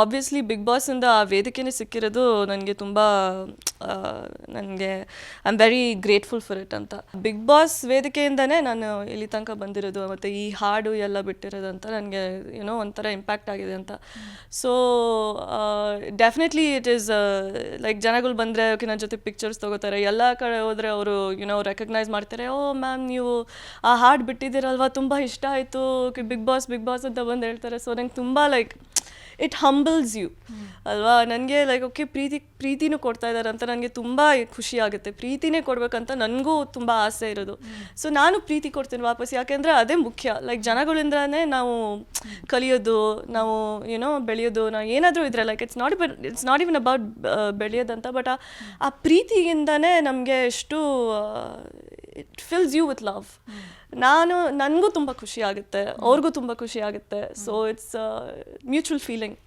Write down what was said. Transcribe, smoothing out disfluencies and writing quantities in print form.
Obviously big ಬಾಸಿಂದ ಆ ವೇದಿಕೆನೇ ಸಿಕ್ಕಿರೋದು ನನಗೆ ತುಂಬ ನನಗೆ I am very grateful for it ಅಂತ. ಬಿಗ್ ಬಾಸ್ ವೇದಿಕೆಯಿಂದನೇ ನಾನು ಇಲ್ಲಿ ತನಕ ಬಂದಿರೋದು ಮತ್ತು ಈ ಹಾಡು ಎಲ್ಲ ಬಿಟ್ಟಿರೋದು ಅಂತ ನನಗೆ ಏನೋ ಒಂಥರ ಇಂಪ್ಯಾಕ್ಟ್ ಆಗಿದೆ ಅಂತ. So definitely it is like ಜನಗಳು ಬಂದರೆ ಓಕೆ ನನ್ನ ಜೊತೆ ಪಿಕ್ಚರ್ಸ್ ತೊಗೋತಾರೆ, ಎಲ್ಲ ಕಡೆ ಹೋದರೆ ಅವರು ರೆಕಗ್ನೈಸ್ ಮಾಡ್ತಾರೆ, ಓ ಮ್ಯಾಮ್ ನೀವು ಆ ಹಾಡು ಬಿಟ್ಟಿದ್ದೀರಲ್ವ ತುಂಬ ಇಷ್ಟ ಆಯಿತು, ಬಿಗ್ ಬಾಸ್ ಅಂತ ಬಂದು ಹೇಳ್ತಾರೆ. ಸೊ ನಂಗೆ ತುಂಬ ಲೈಕ್ ಇಟ್ ಹಂಬಲ್ಸ್ ಯು ಅಲ್ವಾ. ನನಗೆ ಲೈಕ್ ಓಕೆ ಪ್ರೀತಿನೂ ಕೊಡ್ತಾ ಇದ್ದಾರೆ ಅಂತ ನನಗೆ ತುಂಬ ಖುಷಿ ಆಗುತ್ತೆ. ಪ್ರೀತಿನೇ ಕೊಡ್ಬೇಕಂತ ನನಗೂ ತುಂಬ ಆಸೆ ಇರೋದು. ಸೊ ನಾನು ಪ್ರೀತಿ ಕೊಡ್ತೀನಿ ವಾಪಸ್, ಯಾಕೆಂದರೆ ಅದೇ ಮುಖ್ಯ. ಲೈಕ್ ಜನಗಳಿಂದನೇ ನಾವು ಕಲಿಯೋದು, ನಾವು ಬೆಳೆಯೋದು, ನಾವು ಏನಾದರೂ ಇದ್ರೆ like it's not even about ಬೆಳೆಯೋದಂತ, ಬಟ್ ಆ ಪ್ರೀತಿಯಿಂದನೇ ನಮಗೆ ಎಷ್ಟು it fills you with love. ನನಗೂ ತುಂಬ ಖುಷಿ ಆಗುತ್ತೆ, ಅವ್ರಿಗೂ ತುಂಬ ಖುಷಿ ಆಗುತ್ತೆ. So it's mutual feeling.